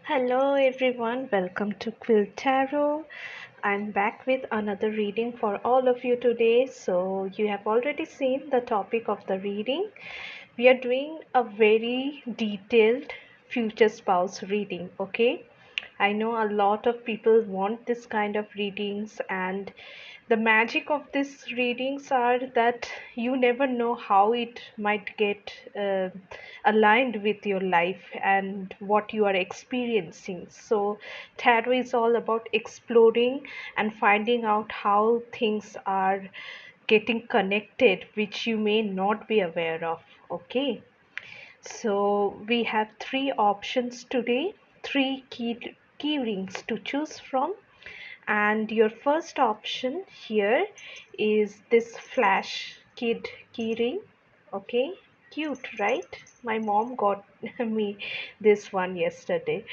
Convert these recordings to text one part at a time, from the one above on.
Hello everyone, welcome to QuillTarot. I'm back with another reading for all of you today. So, you have already seen the topic of the reading. We are doing a very detailed future spouse reading, okay? I know a lot of people want this kind of readings, and the magic of these readings are that you never know how it might get aligned with your life and what you are experiencing. So tarot is all about exploring and finding out how things are getting connected which you may not be aware of. Okay, so we have three options today, three key rings to choose from. And your first option here is this flash kid key ring. Okay, cute, right? My mom got me this one yesterday.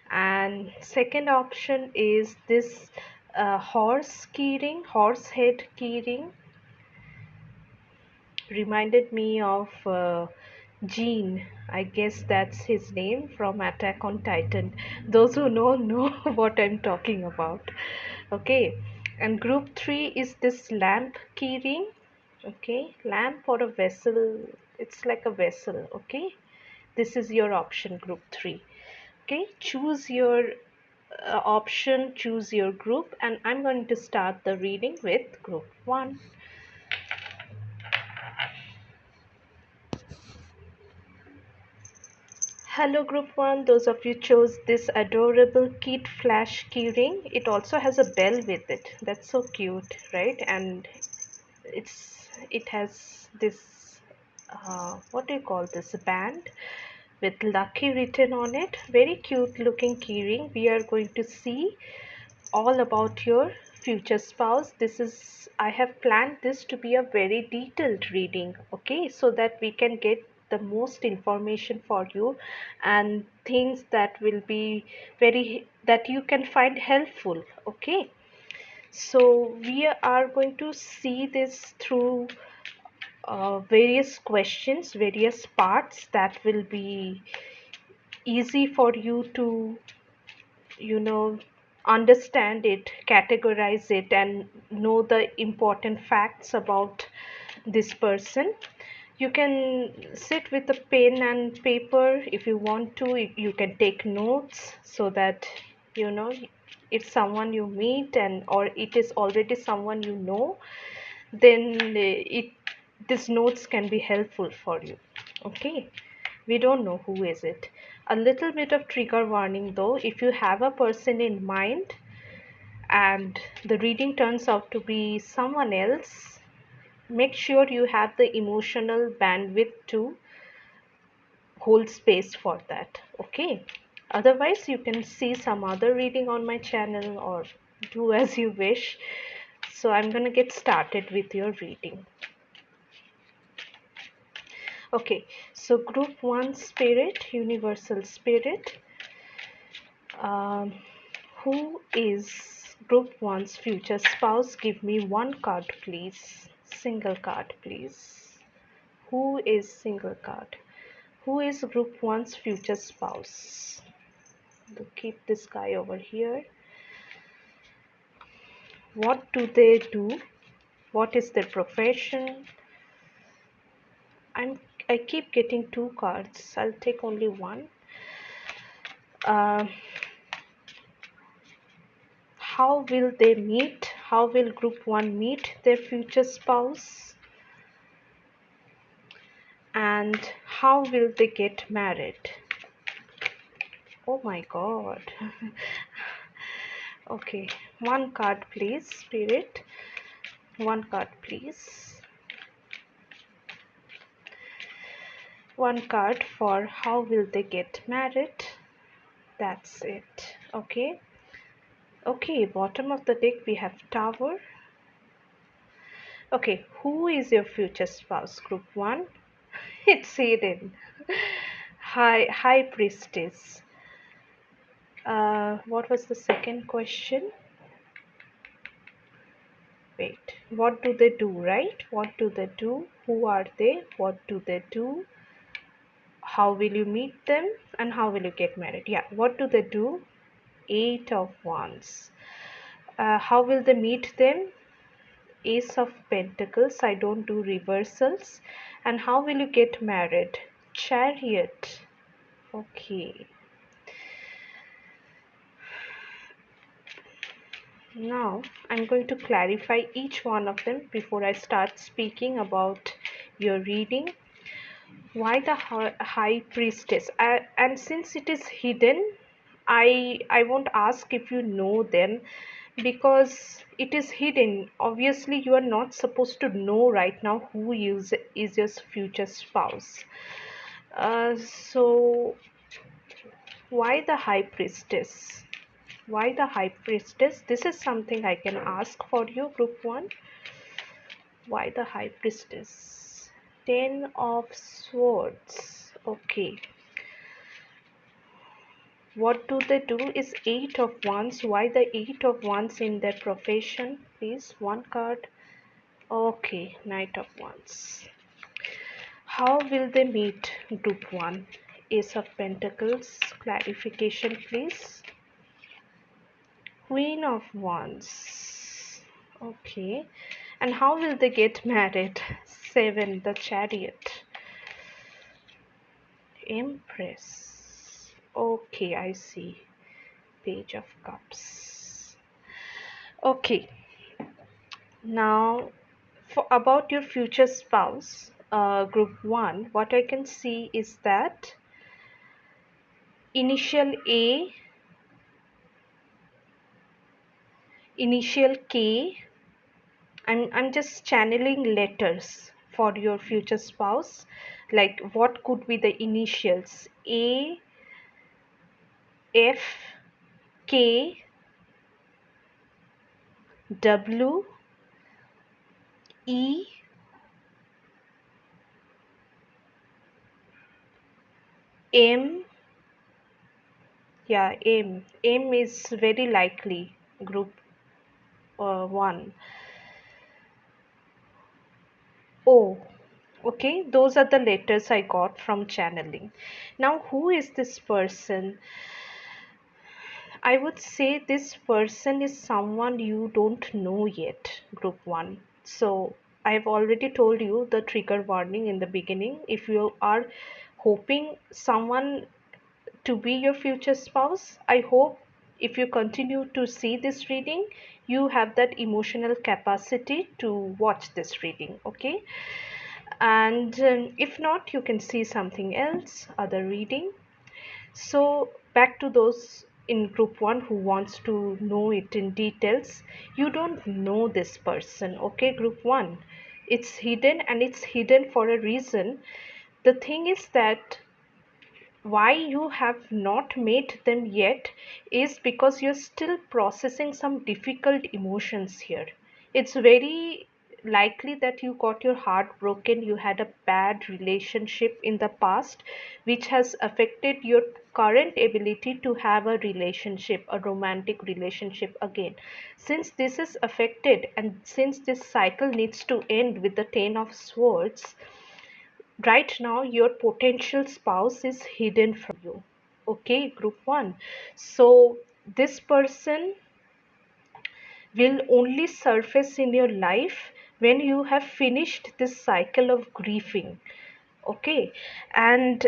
And second option is this horse key ring, horse head key ring. Reminded me of Gene. I guess that's his name from Attack on Titan. Those who know what I'm talking about. Okay, and group three is this lamp keyring. Okay, lamp or a vessel. It's like a vessel. Okay, this is your option, group three. Okay, choose your option, choose your group, and I'm going to start the reading with group one. Hello group 1, those of you chose this adorable kid flash keyring. It also has a bell with it. That's so cute, right? And it has this what do you call this, band with lucky written on it. Very cute looking keyring. We are going to see all about your future spouse. This is, I have planned this to be a very detailed reading, okay, so that we can get the most information for you and things that will be very that you can find helpful. Okay, so we are going to see this through various questions, various parts that will be easy for you to, you know, understand it, categorize it, and know the important facts about this person. You can sit with a pen and paper if you want to. You can take notes so that you know if someone you meet and or it is already someone you know, then it these notes can be helpful for you. Okay, we don't know who is it. A little bit of trigger warning though, if you have a person in mind and the reading turns out to be someone else, make sure you have the emotional bandwidth to hold space for that. Okay, otherwise you can see some other reading on my channel or do as you wish. So I'm gonna get started with your reading. Okay, so group 1 spirit, universal spirit, um, who is group 1's future spouse? Give me one card please, single card please. Who is single card? Who is group 1's future spouse? To keep this guy over here. What do they do? What is their profession? I'm I keep getting two cards. I'll take only one. Uh, how will they meet? How will group 1 meet their future spouse? And how will they get married? Oh my god. Okay, one card please, spirit. One card please. One card for how will they get married. That's it. Okay. Okay, bottom of the deck we have tower. Okay, who is your future spouse? Group 1. It's hidden. High priestess. What was the second question? Wait, what do they do, right? What do they do? Who are they? What do they do? how will you meet them, and how will you get married? Yeah, what do they do? Eight of Wands. How will they meet them? Ace of Pentacles. I don't do reversals. And how will you get married? Chariot. Okay. Now I'm going to clarify each one of them before I start speaking about your reading. Why the High Priestess? And since it is hidden, I won't ask if you know them, because it is hidden. Obviously you are not supposed to know right now who is your future spouse. So why the High Priestess? Why the High Priestess? This is something I can ask for you, group 1. Why the High Priestess? Ten of Swords. Okay. What do they do is Eight of Wands. Why the Eight of Wands in their profession? Please, one card. Okay, Knight of Wands. How will they meet, group 1? Ace of Pentacles. Clarification, please. Queen of Wands. Okay. And how will they get married? 7, the Chariot. Empress. Okay, I see. Page of Cups. Okay. Now, for about your future spouse, group 1, what I can see is that initial A, initial K. I'm just channeling letters for your future spouse. Like, what could be the initials? A, F, K, W, E, M. Yeah, M. M is very likely, group 1. O. Okay, those are the letters I got from channeling. Now, who is this person? I would say this person is someone you don't know yet, group 1. So, I've already told you the trigger warning in the beginning. If you are hoping someone to be your future spouse, I hope if you continue to see this reading, you have that emotional capacity to watch this reading, okay? And if not, you can see something else, other reading. So back to those in group 1 who wants to know it in details. You don't know this person, okay, group 1. It's hidden, and it's hidden for a reason. The thing is that why you have not met them yet is because you're still processing some difficult emotions here. It's very likely that you got your heart broken, you had a bad relationship in the past, which has affected your current ability to have a relationship, a romantic relationship again. Since this is affected, and since this cycle needs to end with the Ten of Swords, right now your potential spouse is hidden from you, okay, group 1. So this person will only surface in your life when you have finished this cycle of grieving, okay? And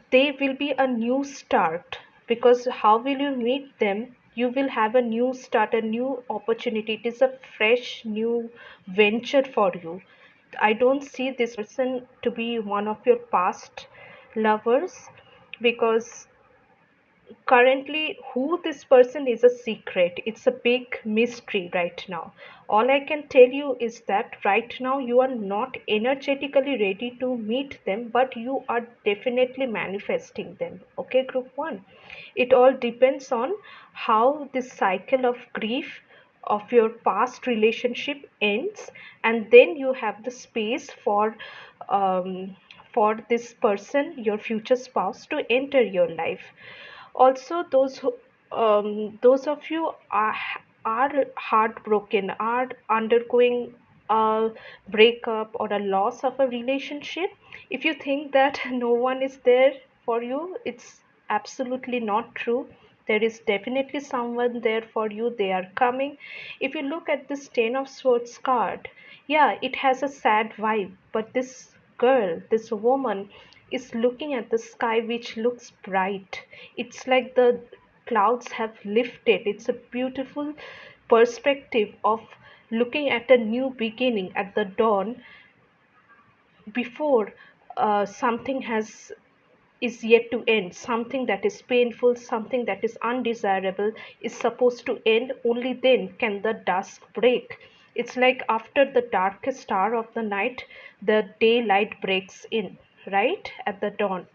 they will be a new start, because how will you meet them? You will have a new start, a new opportunity. It is a fresh new venture for you. I don't see this person to be one of your past lovers, because currently who this person is a secret. It's a big mystery right now. All I can tell you is that right now you are not energetically ready to meet them, but you are definitely manifesting them, okay, group 1. It all depends on how this cycle of grief of your past relationship ends, and then you have the space um, for this person, your future spouse, to enter your life. Also, those of you are heartbroken, are undergoing a breakup or a loss of a relationship. If you think that no one is there for you, it's absolutely not true. There is definitely someone there for you. They are coming. If you look at this Ten of Swords card, yeah, it has a sad vibe, but this girl, this woman, is looking at the sky which looks bright. It's like the clouds have lifted. It's a beautiful perspective of looking at a new beginning at the dawn before something has is yet to end. Something that is painful, something that is undesirable is supposed to end. Only then can the dusk break. It's like after the darkest hour of the night, the daylight breaks in, right at the dawn.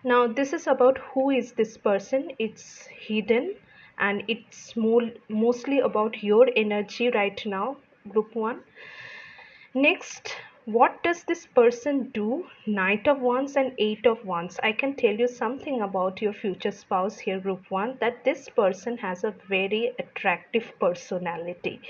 Now this is about who is this person. It's hidden, and it's mostly about your energy right now, group 1. Next, what does this person do? Knight of Wands and Eight of Wands. I can tell you something about your future spouse here, group 1, that this person has a very attractive personality.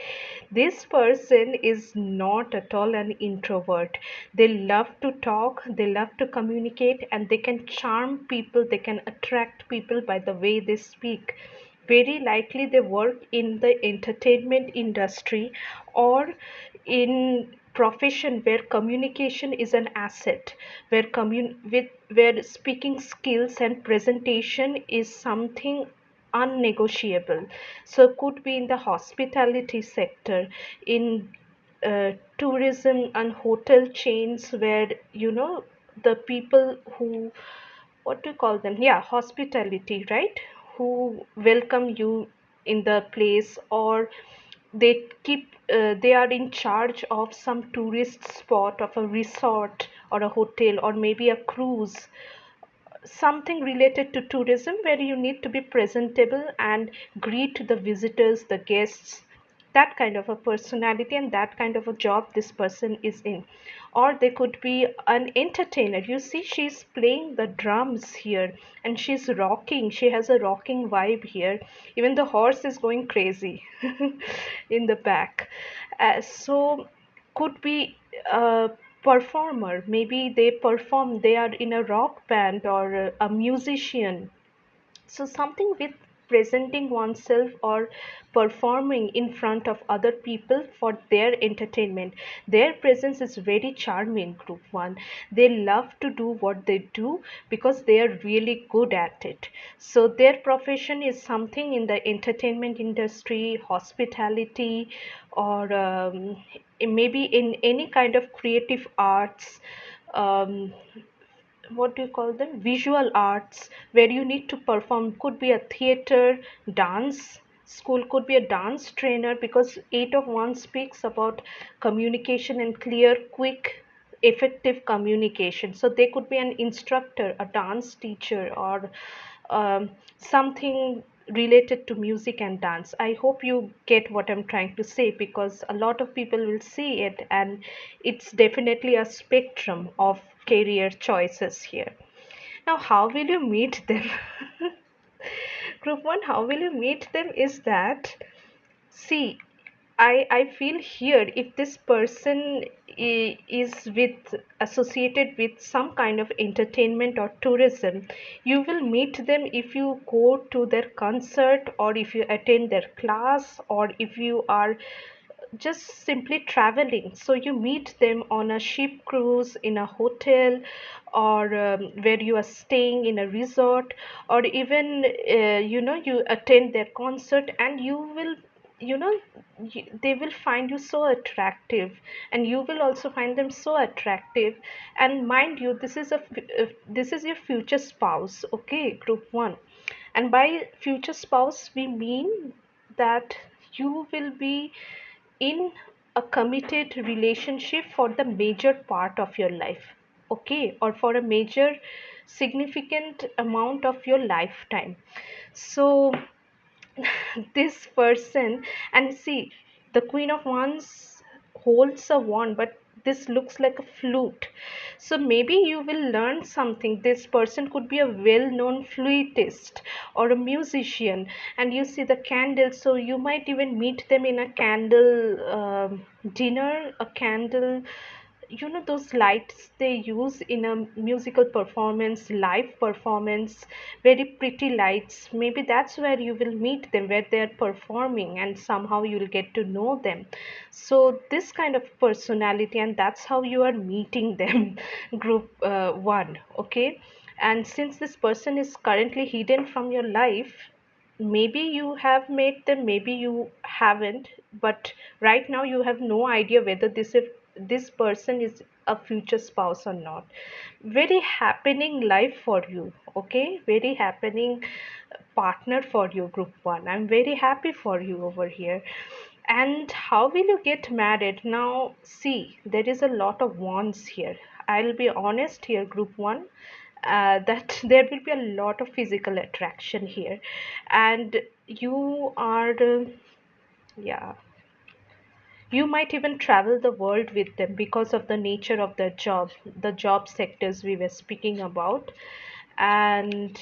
This person is not at all an introvert. They love to talk, they love to communicate, and they can charm people, they can attract people by the way they speak. Very likely they work in the entertainment industry or in profession where communication is an asset, where where speaking skills and presentation is something unnegotiable. So could be in the hospitality sector, in tourism and hotel chains, where the people who, what do you call them, yeah, hospitality, right, who welcome you in the place, or they are in charge of some tourist spot of a resort or a hotel or maybe a cruise, something related to tourism where you need to be presentable and greet the visitors, the guests, that kind of a personality and that kind of a job this person is in. Or they could be an entertainer. You see, she's playing the drums here and she's rocking. She has a rocking vibe here. Even the horse is going crazy in the back. So could be a performer. Maybe they perform, they are in a rock band or a musician. So something with presenting oneself or performing in front of other people for their entertainment. Their presence is very charming, group 1. They love to do what they do because they are really good at it. So their profession is something in the entertainment industry, hospitality, or maybe in any kind of creative arts, um, what do you call them, visual arts, where you need to perform. Could be a theater, dance school, could be a dance trainer, because Eight of Wands speaks about communication and clear, quick, effective communication. So they could be an instructor, a dance teacher, or something related to music and dance. I hope you get what I'm trying to say, because a lot of people will see it and it's definitely a spectrum of career choices here. Now, how will you meet them? Group 1, how will you meet them is that, see, I feel here, if this person is with associated with some kind of entertainment or tourism, you will meet them if you go to their concert, or if you attend their class, or if you are just simply traveling. So you meet them on a ship cruise, in a hotel, or where you are staying in a resort, or even you attend their concert, and you will, you know they will find you so attractive, and you will also find them so attractive. And mind you, this is your future spouse, okay, group 1. And by future spouse we mean that you will be in a committed relationship for the major part of your life, okay, or for a major significant amount of your lifetime. So this person, and see, the Queen of Wands holds a wand, but this looks like a flute. So maybe you will learn something. This person could be a well-known flutist or a musician, and you see the candle, so you might even meet them in a candle dinner, a candle you know those lights they use in a musical performance, live performance, very pretty lights. Maybe that's where you will meet them, where they're performing, and somehow you'll get to know them. So this kind of personality, and that's how you are meeting them. Group one, okay. And since this person is currently hidden from your life, maybe you have met them, maybe you haven't, but right now you have no idea whether this person is a future spouse or not. Very happening life for you, okay, very happening partner for you, group one. I'm very happy for you over here. And how will you get married? Now see, there is a lot of wants here. I'll be honest here, group one, that there will be a lot of physical attraction here, and you are yeah, you might even travel the world with them because of the nature of the job sectors we were speaking about. And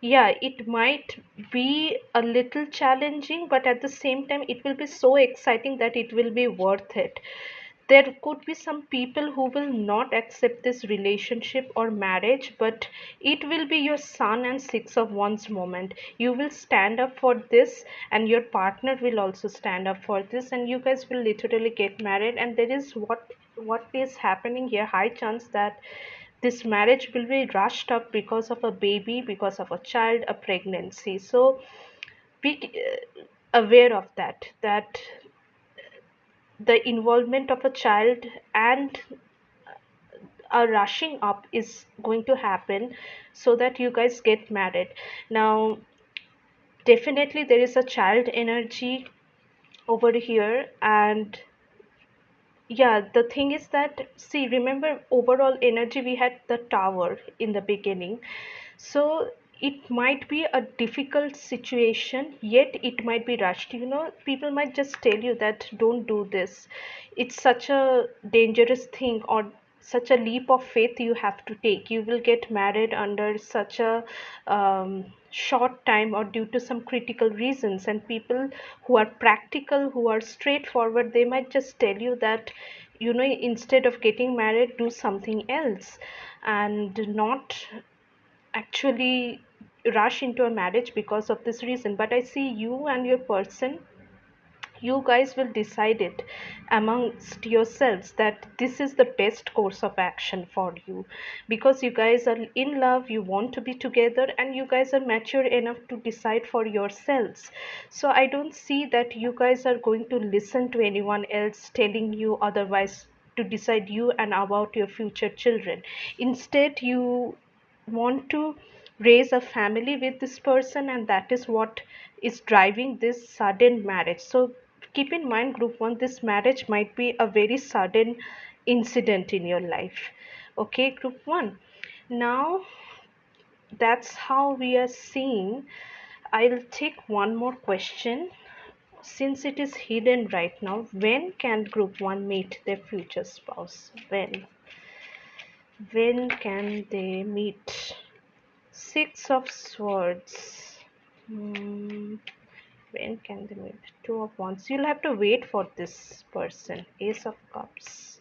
yeah, it might be a little challenging, but at the same time it will be so exciting that it will be worth it. There could be some people who will not accept this relationship or marriage, but it will be your sun and six of wands moment. You will stand up for this, and your partner will also stand up for this, and you guys will literally get married. And there is what is happening here, high chance that this marriage will be rushed up because of a baby, because of a child, a pregnancy. So be aware of that the involvement of a child and a rushing up is going to happen so that you guys get married. Now definitely there is a child energy over here. And yeah, the thing is that, see, remember overall energy, we had the tower in the beginning. So it might be a difficult situation, yet it might be rushed. You know, people might just tell you that don't do this. It's such a dangerous thing, or such a leap of faith you have to take. You will get married under such a short time or due to some critical reasons. And people who are practical, who are straightforward, they might just tell you that, you know, instead of getting married, do something else, and not actually rush into a marriage because of this reason. But I see you and your person, you guys will decide it amongst yourselves that this is the best course of action for you, because you guys are in love, you want to be together, and you guys are mature enough to decide for yourselves. So I don't see that you guys are going to listen to anyone else telling you otherwise to decide you and about your future children. Instead, you want to raise a family with this person, and that is what is driving this sudden marriage. So keep in mind, group one, this marriage might be a very sudden incident in your life. Okay, group one. Now that's how we are seeing. I'll take one more question. Since it is hidden right now, when can group one meet their future spouse? When can they meet? Six of Swords. Hmm, when can they meet? Two of Wands. You'll have to wait for this person. Ace of Cups.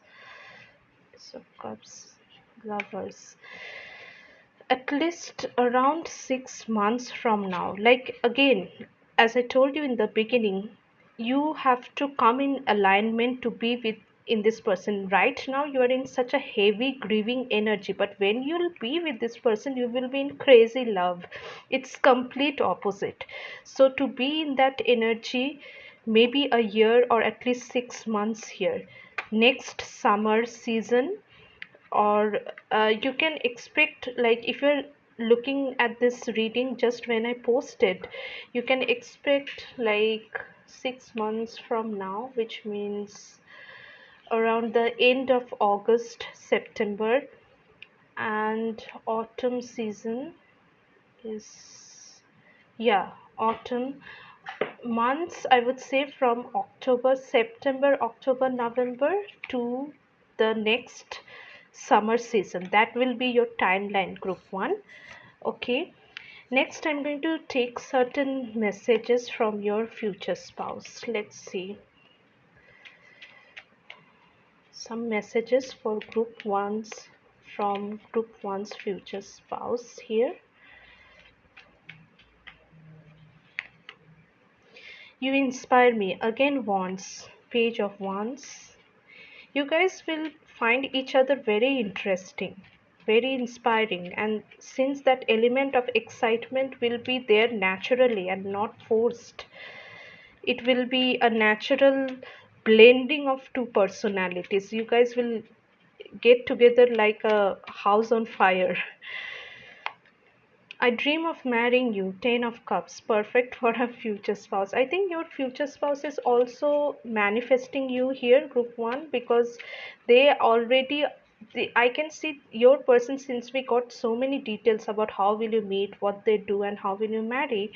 Ace of Cups. Lovers. At least around 6 months from now. Like again, as I told you in the beginning, you have to come in alignment to be with in this person. Right now you are in such a heavy grieving energy, but when you'll be with this person, you will be in crazy love. It's complete opposite. So to be in that energy, maybe a year or at least 6 months here, next summer season, or you can expect, like if you're looking at this reading just when I posted, you can expect like 6 months from now, which means around the end of August, September. And autumn season is, yeah, autumn months, I would say from October, September, October, November to the next summer season. That will be your timeline, group one. Okay. Next, I'm going to take certain messages from your future spouse. Let's see. some messages for group ones from group one's future spouse here. You inspire me. Again, wands, page of wands. You guys will find each other very interesting, very inspiring, and since that element of excitement will be there naturally and not forced, it will be a natural blending of two personalities. You guys will get together like a house on fire. I dream of marrying you, 10 of cups, perfect for a future spouse. I think your future spouse is also manifesting you here, group 1, because they already, I can see your person, since we got so many details about how will you meet, what they do, and how will you marry.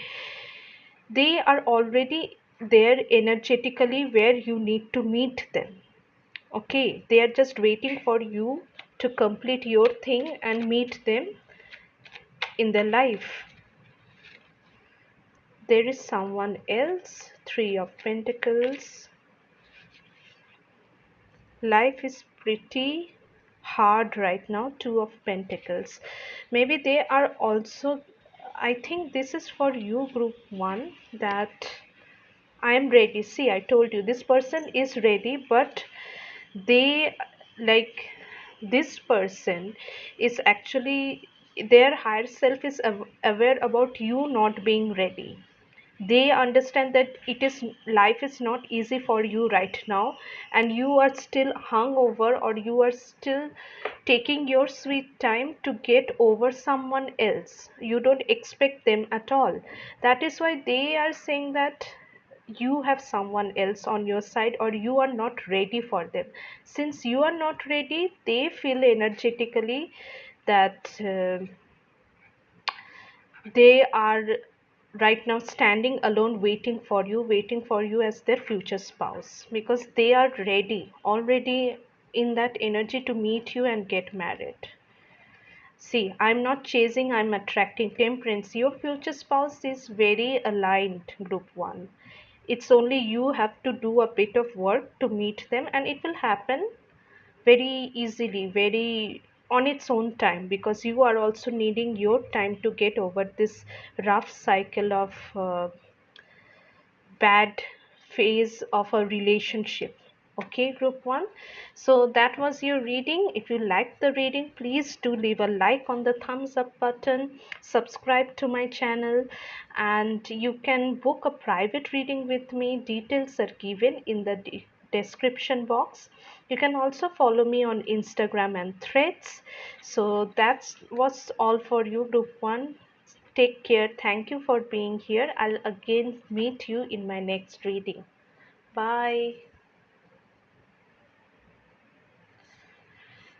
They are already there energetically where you need to meet them. Okay, they are just waiting for you to complete your thing and meet them in their life. There is someone else, 3 of Pentacles. Life is pretty hard right now, 2 of Pentacles. Maybe they are also, I think this is for you, group 1, that I am ready. See, I told you this person is ready, but they, like, this person is actually, their higher self is aware about you not being ready. They understand that it is, life is not easy for you right now, and you are still hungover, or you are still taking your sweet time to get over someone else. You don't expect them at all. That is why they are saying that you have someone else on your side, or you are not ready for them. Since you are not ready, they feel energetically that they are right now standing alone, waiting for you as their future spouse, because they are ready already in that energy to meet you and get married. See, I'm not chasing, I'm attracting. Temperance, your future spouse is very aligned, group 1. It's only you have to do a bit of work to meet them, and it will happen very easily, very on its own time, because you are also needing your time to get over this rough cycle of bad phase of a relationship. Okay, group 1. So that was your reading. If you liked the reading, please do leave a like on the thumbs up button, subscribe to my channel, and you can book a private reading with me. Details are given in the description box. You can also follow me on Instagram and Threads. So that was all for you, group 1. Take care. Thank you for being here. I'll again meet you in my next reading. Bye.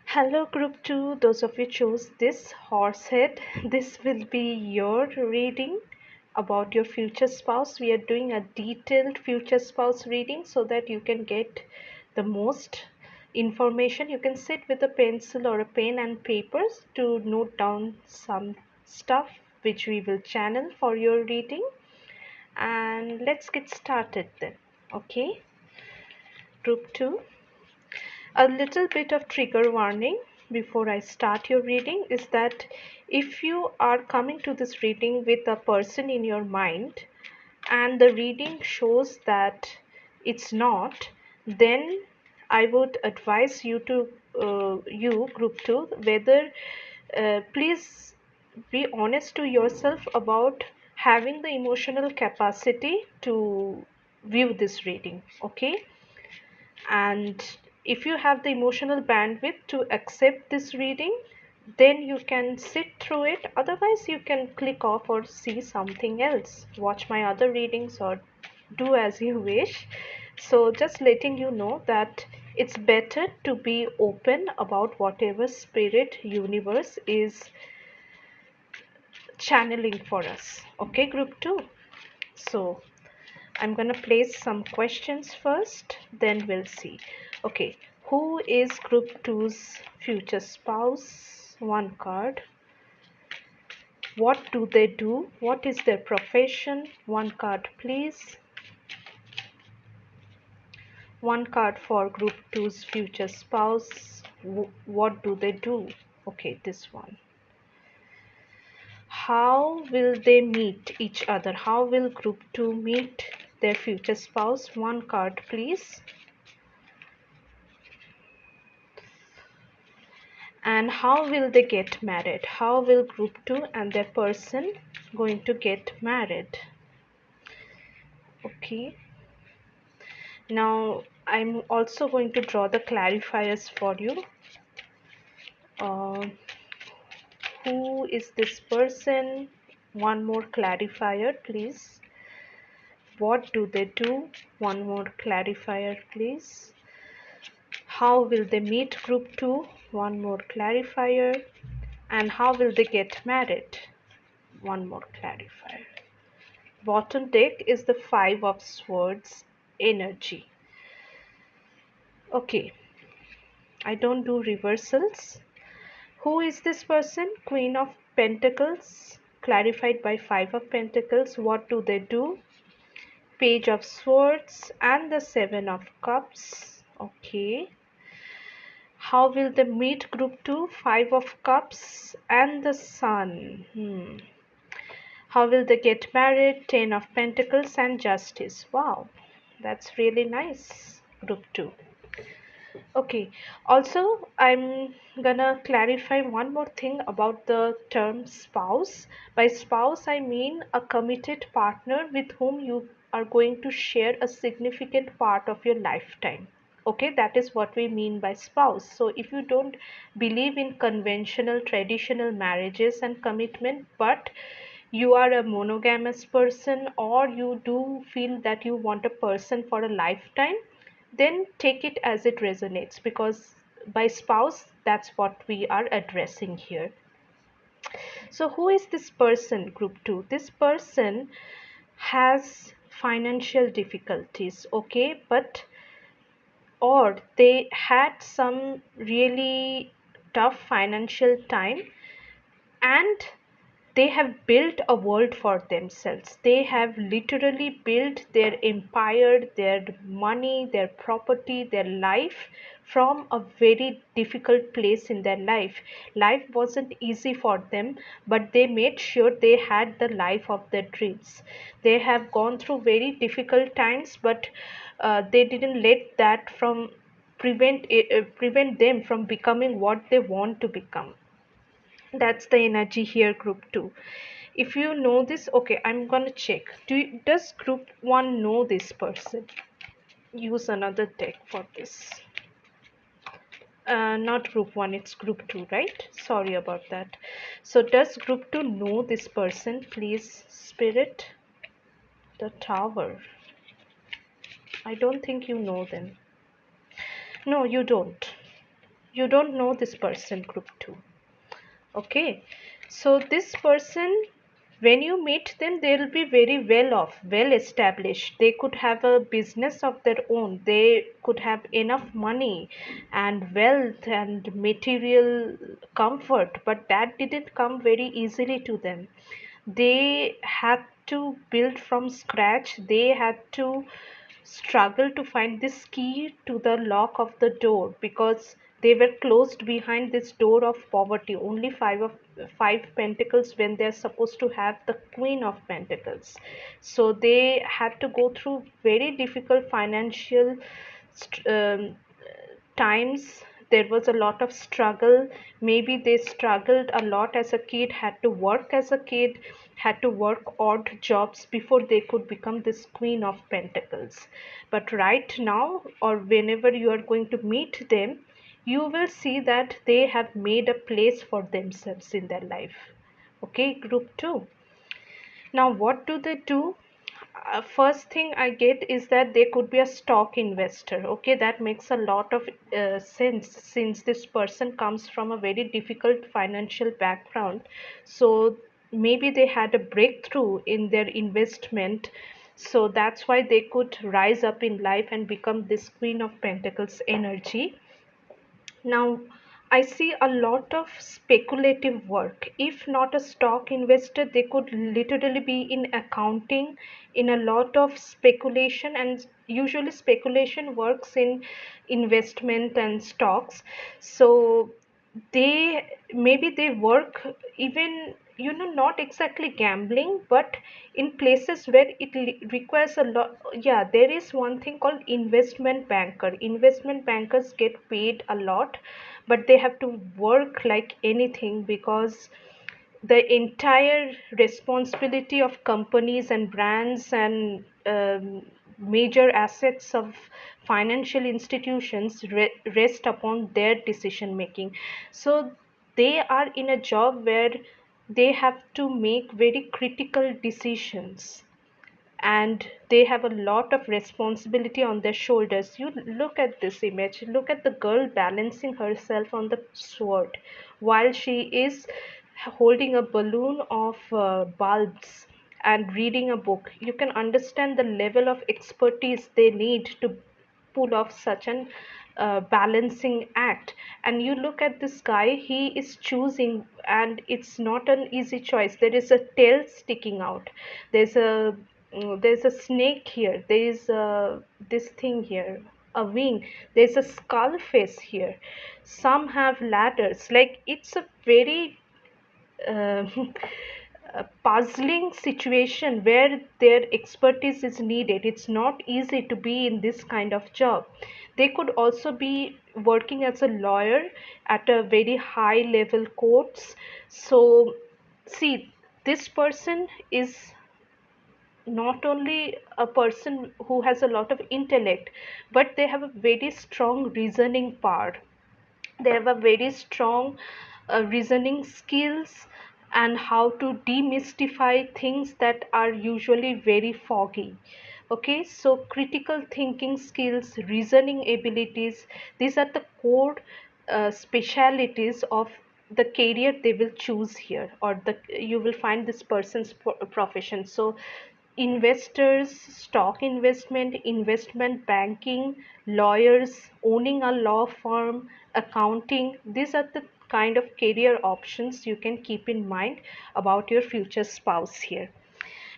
Hello, group 2. Those of you chose this horsehead, this will be your reading about your future spouse. We are doing a detailed future spouse reading so that you can get the most information. You can sit with a pencil or a pen and papers to note down some stuff which we will channel for your reading. And let's get started then. Okay, group 2. A little bit of trigger warning before I start your reading is that if you are coming to this reading with a person in your mind and the reading shows that it's not, then I would advise you to, you group 2, whether please be honest to yourself about having the emotional capacity to view this reading. Okay, and if you have the emotional bandwidth to accept this reading, then you can sit through it. Otherwise, you can click off or see something else, watch my other readings, or do as you wish. So just letting you know that it's better to be open about whatever spirit universe is channeling for us. Okay, group 2. So I'm gonna place some questions first, then we'll see. Okay, who is group 2's future spouse? One card. What do they do? What is their profession? One card, please. One card for group two's future spouse. What do they do? Okay, this one. How will they meet each other? How will group two meet their future spouse? One card, please. And how will they get married? How will group two and their person going to get married? Okay. Now I'm also going to draw the clarifiers for you. Uh, who is this person? One more clarifier, please. What do they do? One more clarifier, please. How will they meet group two? One more clarifier. And how will they get married? One more clarifier. Bottom deck is the Five of Swords energy. Okay, I don't do reversals. Who is this person? Queen of Pentacles, clarified by Five of Pentacles. What do they do? Page of Swords and the Seven of Cups. Okay. How will they meet group 2? Five of Cups and the Sun. How will they get married? Ten of Pentacles and Justice. Wow, that's really nice. Group 2. Okay, also I'm gonna clarify one more thing about the term spouse. By spouse, I mean a committed partner with whom you are going to share a significant part of your lifetime. Okay, that is what we mean by spouse. So if you don't believe in conventional traditional marriages and commitment, but you are a monogamous person, or you do feel that you want a person for a lifetime, then take it as it resonates, because by spouse, that's what we are addressing here. So who is this person? Group 2. This person has financial difficulties, okay, but or they had some really tough financial time, and they have built a world for themselves. They have literally built their empire, their money, their property, their life from a very difficult place in their life. Life wasn't easy for them, but they made sure they had the life of their dreams. They have gone through very difficult times, but they didn't let that from prevent them from becoming what they want to become. That's the energy here, group 2. If you know this, okay, I'm gonna check. Does group 1 know this person? Use another deck for this. Not group 1, it's group 2, right? Sorry about that. So does group 2 know this person? Please, spirit. The Tower. I don't think you know them. No, you don't. You don't know this person, group 2. Okay, so this person, when you meet them, they'll be very well off, well established. They could have a business of their own. They could have enough money and wealth and material comfort, but that didn't come very easily to them. They had to build from scratch. They had to struggle to find this key to the lock of the door, because they were closed behind this door of poverty. Only five pentacles when they're supposed to have the Queen of Pentacles. So they had to go through very difficult financial times. There was a lot of struggle. Maybe they struggled a lot as a kid, had to work as a kid, had to work odd jobs before they could become this Queen of Pentacles. But right now, or whenever you are going to meet them, you will see that they have made a place for themselves in their life. Okay, group 2. Now what do they do? First thing I get is that they could be a stock investor. Okay, that makes a lot of sense, since this person comes from a very difficult financial background. So maybe they had a breakthrough in their investment, so that's why they could rise up in life and become this Queen of Pentacles energy. Now I see a lot of speculative work. If not a stock investor, they could literally be in accounting, in a lot of speculation, and usually speculation works in investment and stocks. So they, maybe they work even, not exactly gambling, but in places where it requires a lot. Yeah, there is one thing called investment banker. Investment bankers get paid a lot, but they have to work like anything, because the entire responsibility of companies and brands and major assets of financial institutions rest upon their decision making. So they are in a job where they have to make very critical decisions, and they have a lot of responsibility on their shoulders. You look at this image, look at the girl balancing herself on the sword while she is holding a balloon of bulbs and reading a book. You can understand the level of expertise they need to pull off such an balancing act. And you look at this guy, he is choosing, and it's not an easy choice. There is a tail sticking out, there's a there's a snake here, there is this thing here, a wing, there's a skull face here, some have ladders. Like, it's a very uh, a puzzling situation where their expertise is needed. It's not easy to be in this kind of job. They could also be working as a lawyer at a very high level courts. So, see, this person is not only a person who has a lot of intellect, but they have a very strong reasoning power. They have a very strong reasoning skills, and how to demystify things that are usually very foggy. Okay, so critical thinking skills, reasoning abilities, these are the core specialities of the career they will choose here, or the you will find this person's profession. So investors, stock investment, investment banking, lawyers, owning a law firm, accounting, these are the kind of career options you can keep in mind about your future spouse here.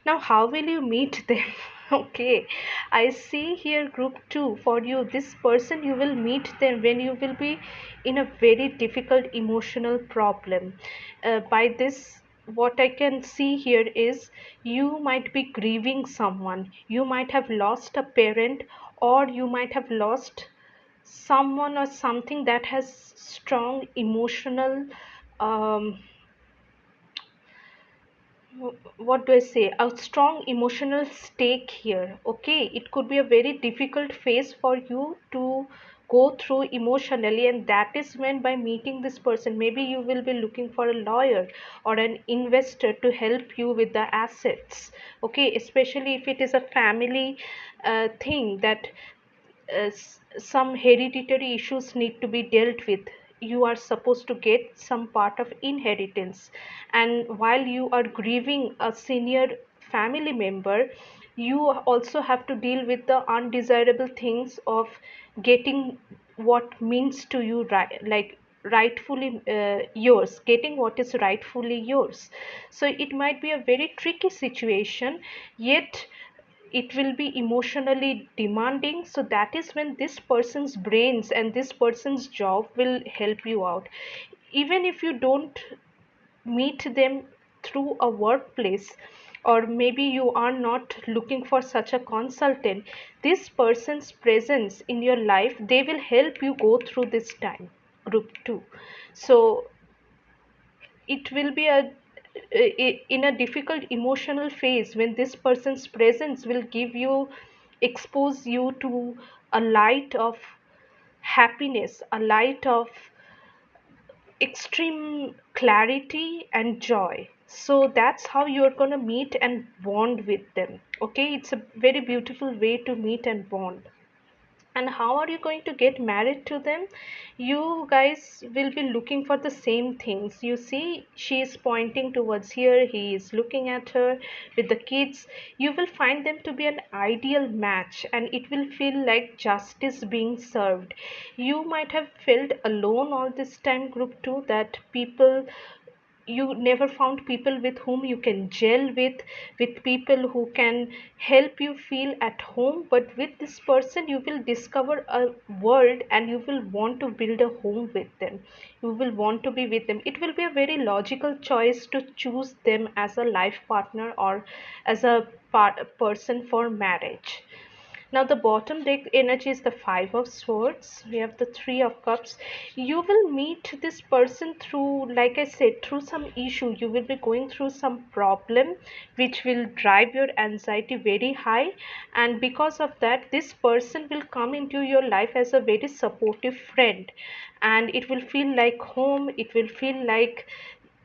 Now, how will you meet them? Okay, I see here group 2 for you. This person, you will meet them when you will be in a very difficult emotional problem. By this, what I can see here is you might be grieving someone, you might have lost a parent, or you might have lost someone or something that has strong emotional um, what do I say, a strong emotional stake here. Okay, it could be a very difficult phase for you to go through emotionally, and that is when, by meeting this person, maybe you will be looking for a lawyer or an investor to help you with the assets. Okay, especially if it is a family thing that some hereditary issues need to be dealt with. You are supposed to get some part of inheritance, and while you are grieving a senior family member, you also have to deal with the undesirable things of getting what means to you, right, like rightfully yours, getting what is rightfully yours. So it might be a very tricky situation, yet it will be emotionally demanding. So that is when this person's brains and this person's job will help you out. Even if you don't meet them through a workplace, or maybe you are not looking for such a consultant, this person's presence in your life, they will help you go through this time, group 2. So it will be in a difficult emotional phase when this person's presence will give you, expose you to a light of happiness, a light of extreme clarity and joy. So that's how you're going to meet and bond with them. Okay, it's a very beautiful way to meet and bond. And how are you going to get married to them? You guys will be looking for the same things. You see, she is pointing towards here, he is looking at her with the kids. You will find them to be an ideal match, and it will feel like justice being served. You might have felt alone all this time, group 2, that people, you never found people with whom you can gel with people who can help you feel at home. But with this person you will discover a world, and you will want to build a home with them. You will want to be with them. It will be a very logical choice to choose them as a life partner or as a person for marriage. Now the bottom deck energy is the Five of Swords. We have the Three of Cups. You will meet this person through, like I said, through some issue. You will be going through some problem which will drive your anxiety very high, and because of that, this person will come into your life as a very supportive friend, and it will feel like home. It will feel like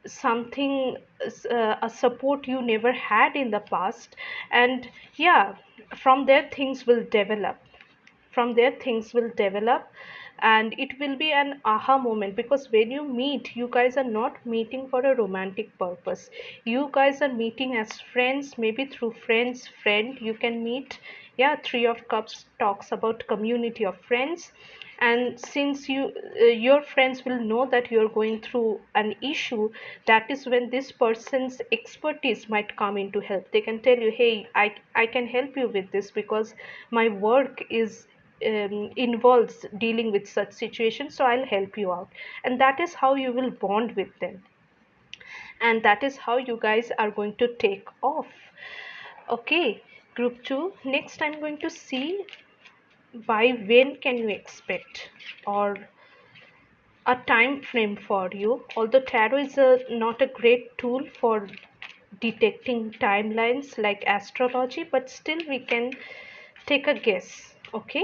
something, a support you never had in the past. And yeah, from there things will develop. From there things will develop, and it will be an aha moment, because when you meet, you guys are not meeting for a romantic purpose. You guys are meeting as friends, maybe through friends friend you can meet. Yeah, Three of Cups talks about community of friends. And since your friends will know that you're going through an issue, that is when this person's expertise might come into help. They can tell you, hey, I can help you with this because my work is involves dealing with such situations, so I'll help you out. And that is how you will bond with them, and that is how you guys are going to take off. Okay, group 2, next I'm going to see by when can you expect, or a time frame for you. Although tarot is not a great tool for detecting timelines like astrology, but still we can take a guess. Okay,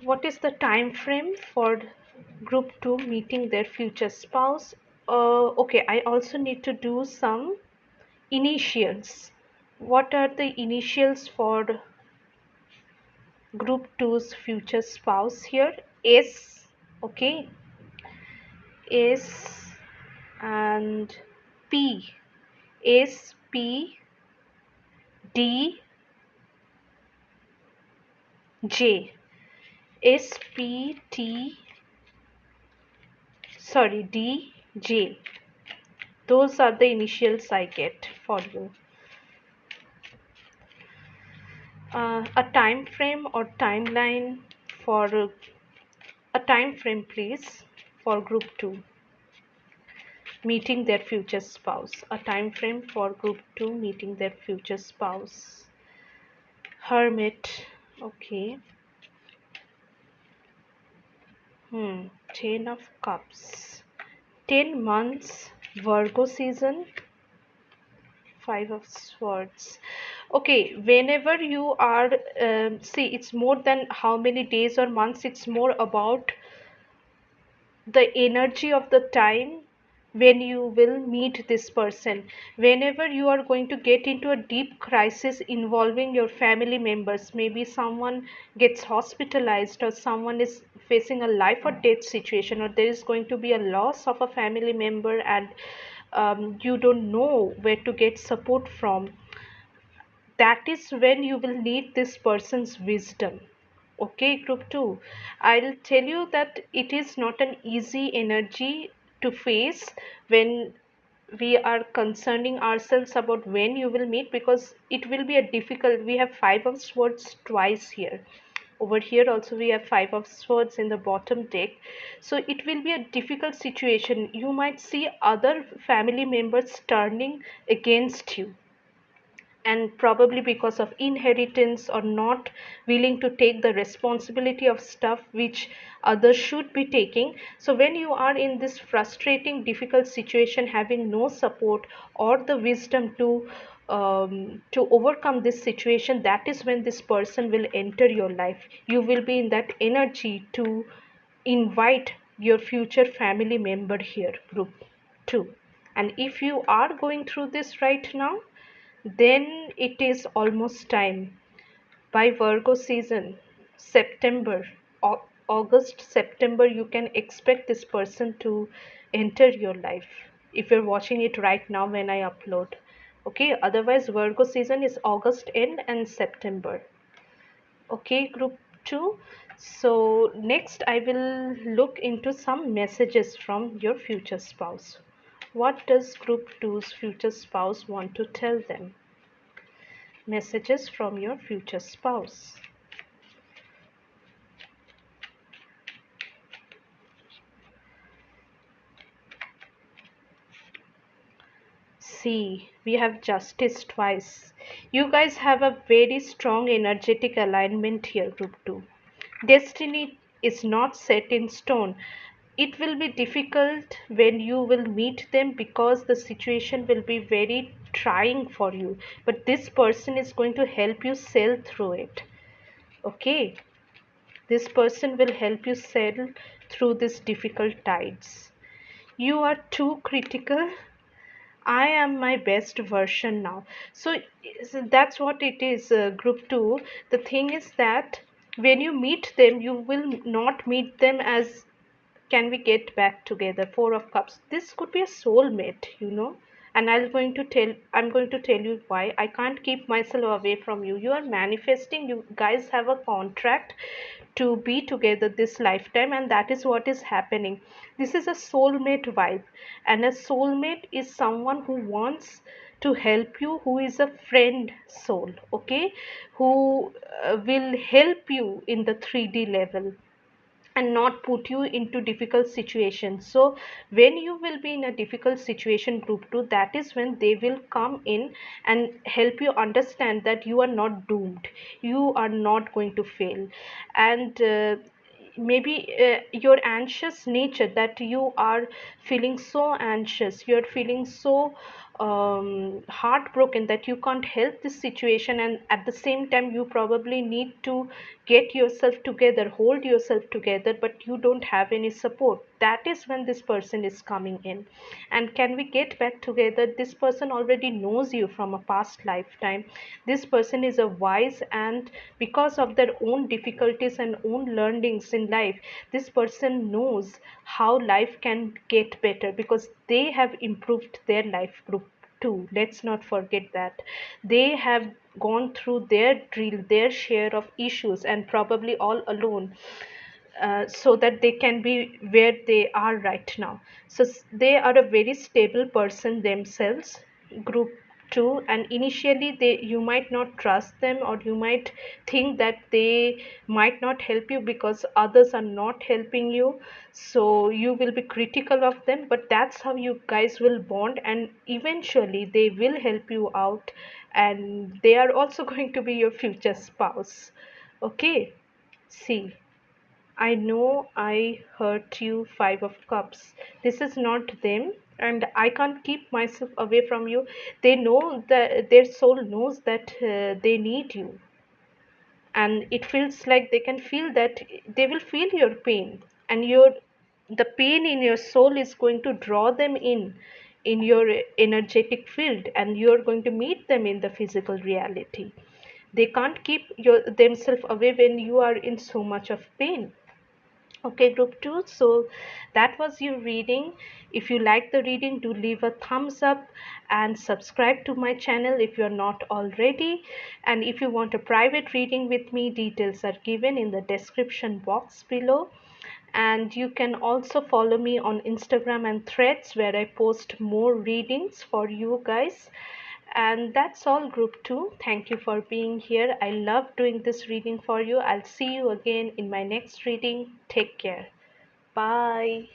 what is the time frame for group 2 meeting their future spouse? Okay, I also need to do some initials. What are the initials for group two's future spouse here? S. Okay, S and P. S, P, D, J. S, P, T, sorry, D, J. Those are the initials I get for you. A time frame or timeline for a time frame, please, for group 2 meeting their future spouse. A time frame for group 2 meeting their future spouse. Hermit. Okay. 10 of Cups. 10 months Virgo season. Five of Swords. Okay, whenever you are, see, it's more than how many days or months, it's more about the energy of the time when you will meet this person. Whenever you are going to get into a deep crisis involving your family members, maybe someone gets hospitalized, or someone is facing a life or death situation, or there is going to be a loss of a family member, and you don't know where to get support from, that is when you will need this person's wisdom. Okay, group 2, I'll tell you that it is not an easy energy to face when we are concerning ourselves about when you will meet, because it will be a difficult. We have Five of Swords twice here. Over here also we have Five of Swords in the bottom deck. So it will be a difficult situation. You might see other family members turning against you, and probably because of inheritance, or not willing to take the responsibility of stuff which others should be taking. So when you are in this frustrating difficult situation, having no support or the wisdom to overcome this situation, that is when this person will enter your life. You will be in that energy to invite your future family member here, group 2. And if you are going through this right now, then it is almost time. By Virgo season, September, August, September, you can expect this person to enter your life if you're watching it right now when I upload. Okay, otherwise, Virgo season is August end and September. Okay, group 2. So, next, I will look into some messages from your future spouse. What does group two's future spouse want to tell them? Messages from your future spouse. See, we have justice twice. You guys have a very strong energetic alignment here, group 2. Destiny is not set in stone. It will be difficult when you will meet them because the situation will be very trying for you. But this person is going to help you sail through it. Okay? This person will help you sail through these difficult tides. You are too critical. I am my best version now. So that's what it is, group 2. The thing is that when you meet them, you will not meet them as can we get back together. Four of Cups. This could be a soulmate, you know. And I'm going to tell you why. I can't keep myself away from you. You are manifesting. You guys have a contract to be together this lifetime, and that is what is happening. This is a soulmate vibe, and a soulmate is someone who wants to help you, who is a friend soul, okay, who will help you in the 3D level and not put you into difficult situations. So when you will be in a difficult situation, group 2, that is when they will come in and help you understand that you are not doomed, you are not going to fail. And maybe your anxious nature, that you are feeling so anxious, you're feeling so heartbroken that you can't help this situation, and at the same time you probably need to get yourself together, hold yourself together, but you don't have any support. That is when this person is coming in. And can we get back together? This person already knows you from a past lifetime. This person is a wise, and because of their own difficulties and own learnings in life, this person knows how life can get better because they have improved their life, group too. Let's not forget that they have gone through their drill, their share of issues, and probably all alone, so that they can be where they are right now. So they are a very stable person themselves, group 2. And initially they, you might not trust them, or you might think that they might not help you because others are not helping you, so you will be critical of them. But that's how you guys will bond, and eventually they will help you out, and they are also going to be your future spouse. Okay, see, I know I hurt you, Five of Cups. This is not them, and I can't keep myself away from you. They know that their soul knows that they need you, and it feels like they can feel that they will feel your pain, and the pain in your soul is going to draw them in your energetic field, and you're going to meet them in the physical reality. They can't keep themselves away when you are in so much of pain. Okay, group 2. So that was your reading. If you like the reading, do leave a thumbs up and subscribe to my channel if you're not already. And if you want a private reading with me, details are given in the description box below. And you can also follow me on Instagram and Threads, where I post more readings for you guys. And that's all, group 2. Thank you for being here. I love doing this reading for you. I'll see you again in my next reading. Take care. Bye.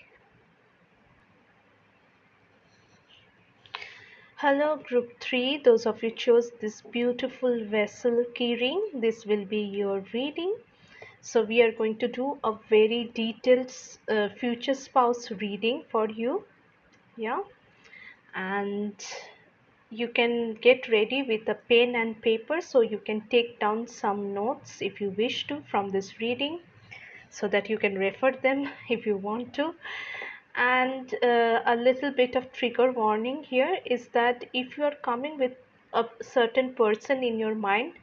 Hello, group 3. Those of you chose this beautiful vessel keyring, this will be your reading. So we are going to do a very detailed future spouse reading for you. Yeah. And you can get ready with a pen and paper, so you can take down some notes if you wish to from this reading, so that you can refer them if you want to. And a little bit of trigger warning here is that if you are coming with a certain person in your mind,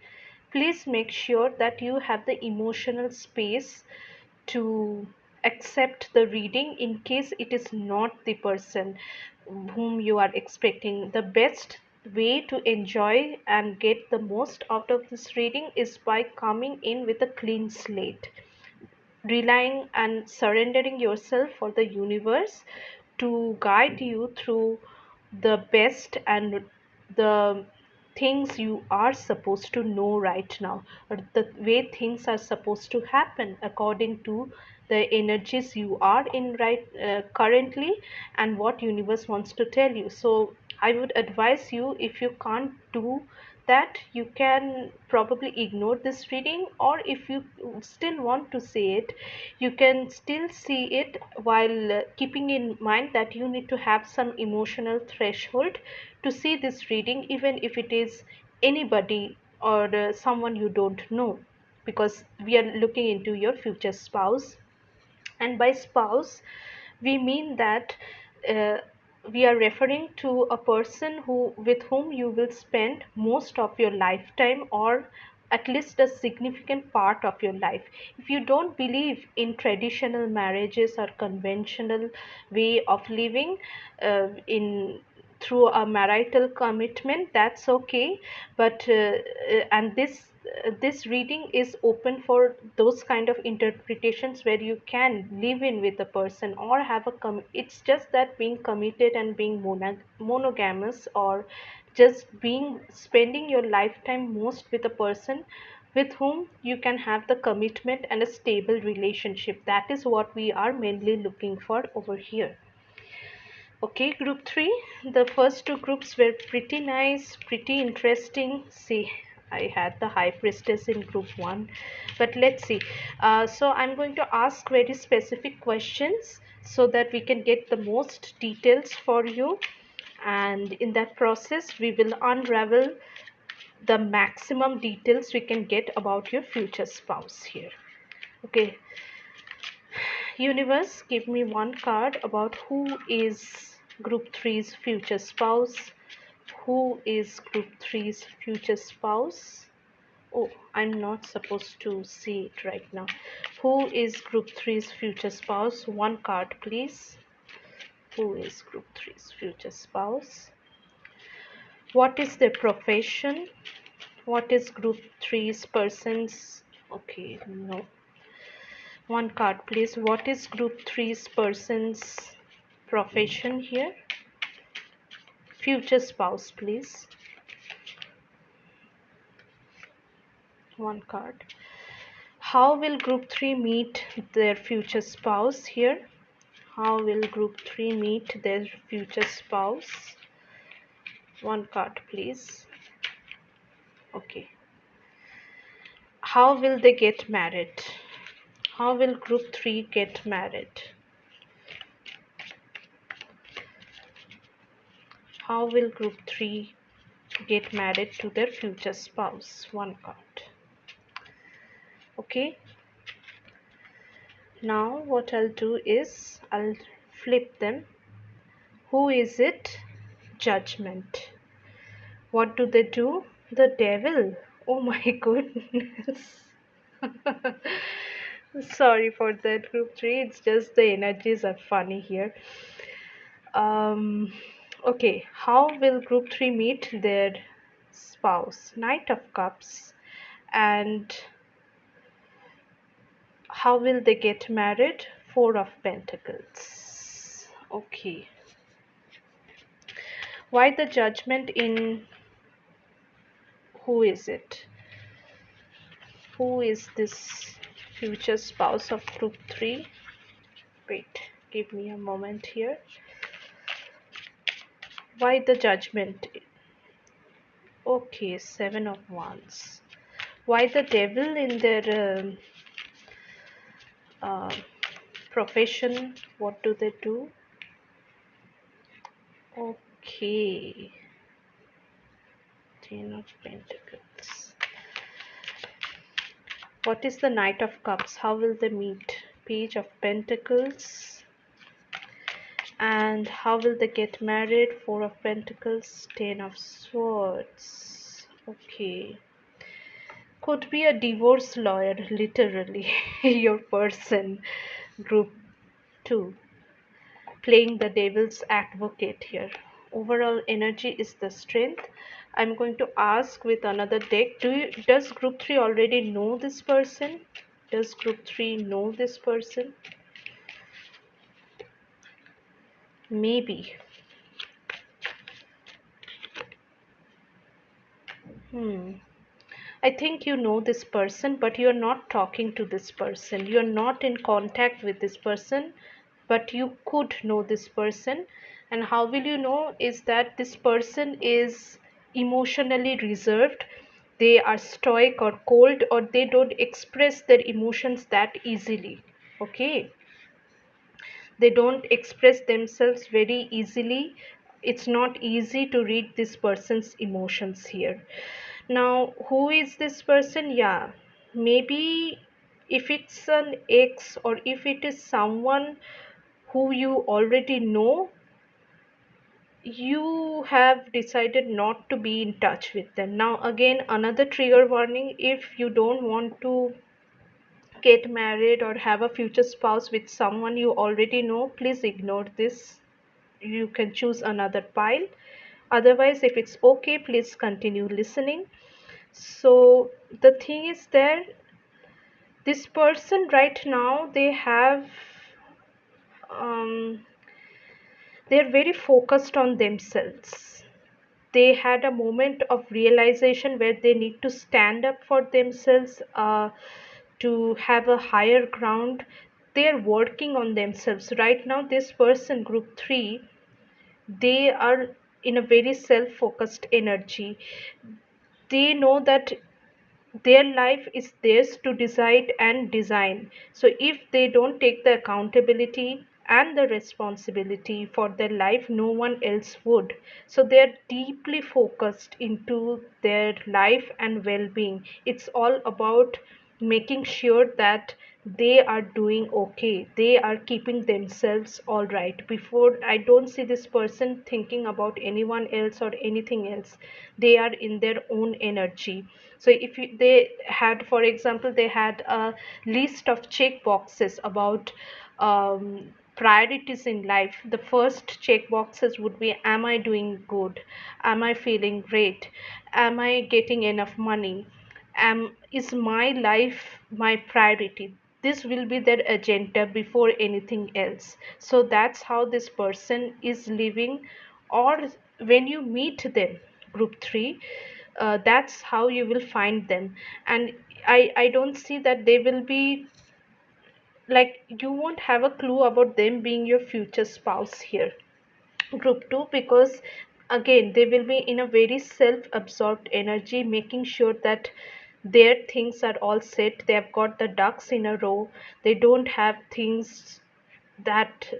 please make sure that you have the emotional space to accept the reading in case it is not the person whom you are expecting. The best way to enjoy and get the most out of this reading is by coming in with a clean slate, relying and surrendering yourself for the universe to guide you through the best and the things you are supposed to know right now, or the way things are supposed to happen according to the energies you are in right currently, and what universe wants to tell you. So I would advise you, if you can't do that, you can probably ignore this reading, or if you still want to see it, you can still see it, while keeping in mind that you need to have some emotional threshold to see this reading, even if it is anybody or someone you don't know, because we are looking into your future spouse. And by spouse, we mean that uh, we are referring to a person who with whom you will spend most of your lifetime, or at least a significant part of your life. If you don't believe in traditional marriages or conventional way of living in through a marital commitment, that's okay. But and this reading is open for those kind of interpretations where you can live in with a person or have a it's just that being committed and being monogamous, or just being spending your lifetime most with a person with whom you can have the commitment and a stable relationship. That is what we are mainly looking for over here. Okay, group 3. The first two groups were pretty nice, pretty interesting. See, I had the High Priestess in group 1. But let's see. So I'm going to ask very specific questions so that we can get the most details for you. And in that process, we will unravel the maximum details we can get about your future spouse here. Okay, universe, give me one card about who is group three's future spouse. Who is group three's future spouse? Oh, I'm not supposed to see it right now. Who is group three's future spouse? One card, please. Who is group three's future spouse? What is their profession? What is group three's person's? Okay, no. One card, please. What is group three's person's profession here? Future spouse, please. One card. How will group 3 meet their future spouse here? How will group 3 meet their future spouse? One card, please. Okay. How will they get married? How will group 3 get married? How will group 3 get married to their future spouse? One card. Okay. Now what I'll do is I'll flip them. Who is it? Judgment. What do they do? The devil. Oh my goodness. Sorry for that, group 3. It's just the energies are funny here. Um, okay, how will group 3 meet their spouse? Knight of Cups. And how will they get married? Four of Pentacles. Okay. Why the judgment in who is it? Who is this future spouse of group 3? Wait, give me a moment here. Why the judgment? Okay, Seven of Wands. Why the devil in their uh, profession? What do they do? Okay, Ten of Pentacles. What is the Knight of Cups? How will they meet? Page of Pentacles. And how will they get married? Four of Pentacles, Ten of Swords. Okay. Could be a divorce lawyer, literally. Your person, group 2, playing the devil's advocate here. Overall energy is the strength. I'm going to ask with another deck. Does group 3 already know this person? Does group 3 know this person? Maybe. Hmm. I think you know this person, but you're not talking to this person. You're not in contact with this person, but you could know this person. And how will you know is that this person is emotionally reserved. They are stoic or cold, or they don't express their emotions that easily. Okay, they don't express themselves very easily. It's not easy to read this person's emotions here. Now, who is this person? Yeah, maybe if it's an ex, or if it is someone who you already know, you have decided not to be in touch with them. Now, again, another trigger warning: if you don't want to get married or have a future spouse with someone you already know, please ignore this. You can choose another pile. Otherwise, if it's okay, please continue listening. So the thing is there, this person right now, um, they're very focused on themselves. They had a moment of realization where they need to stand up for themselves, to have a higher ground. They're working on themselves right now. This person, group 3, they are in a very self-focused energy. They know that their life is theirs to decide and design. So if they don't take the accountability and the responsibility for their life, no one else would. So they are deeply focused into their life and well-being. It's all about making sure that they are doing okay, they are keeping themselves all right. Before, I don't see this person thinking about anyone else or anything else. They are in their own energy. So if they had, for example, they had a list of check boxes about priorities in life. The first check boxes would be: am I doing good, am I feeling great, am I getting enough money, is my life my priority. This will be their agenda before anything else. So that's how this person is living. Or when you meet them, group 3, that's how you will find them. And I don't see that they will be like, you won't have a clue about them being your future spouse here, group 2, because again they will be in a very self-absorbed energy, making sure that their things are all set, they have got the ducks in a row. They don't have things that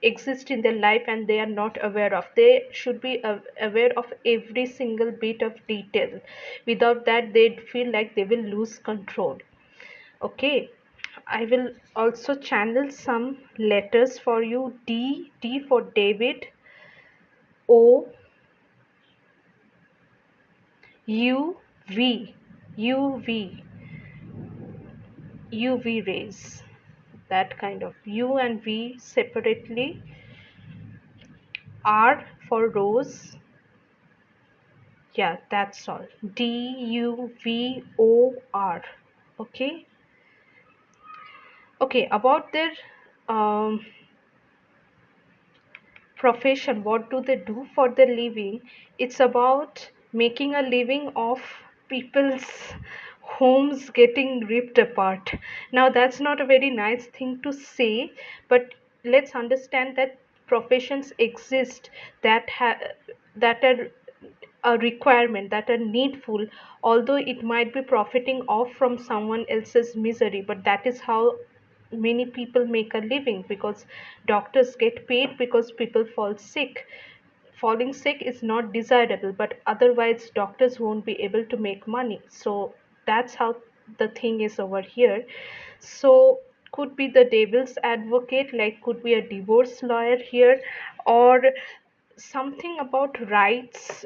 exist in their life and they are not aware of. They should be aware of every single bit of detail. Without that, they feel like they will lose control. Okay, I will also channel some letters for you. D for David, O, U, V, UV, UV rays, that kind of U and V separately. R for rose. Yeah, that's all. DUVOR. Okay. Okay, about their um, profession, what do they do for their living? It's about making a living of people's homes getting ripped apart. Now that's not a very nice thing to say, but let's understand that professions exist that that are a requirement, that are needful, although it might be profiting off from someone else's misery. But that is how many people make a living, because doctors get paid because people fall sick. Falling sick is not desirable, but otherwise doctors won't be able to make money. So that's how the thing is over here. So could be the devil's advocate, like could be a divorce lawyer here, or something about rights,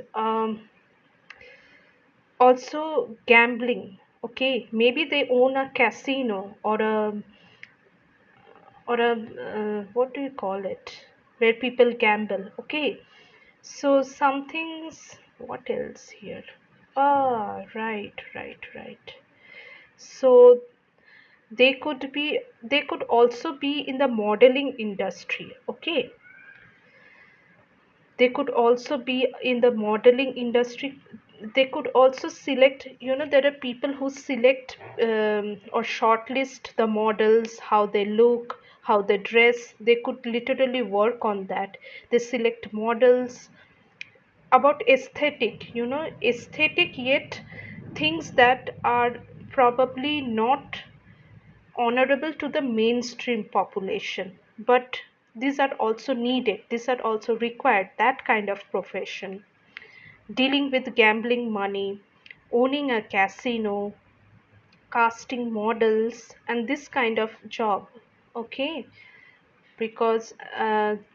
also gambling. Okay, maybe they own a casino or a what do you call it, where people gamble. Okay, so some things. What else here? Ah, right. So they could also be in the modeling industry. Okay, they could also be in the modeling industry. They could also select, there are people who select or shortlist the models, how they look, how they dress. They could literally work on that. They select models about aesthetic, yet things that are probably not honorable to the mainstream population, but these are also needed, these are also required, that kind of profession, dealing with gambling money, owning a casino, casting models, and this kind of job. Okay, because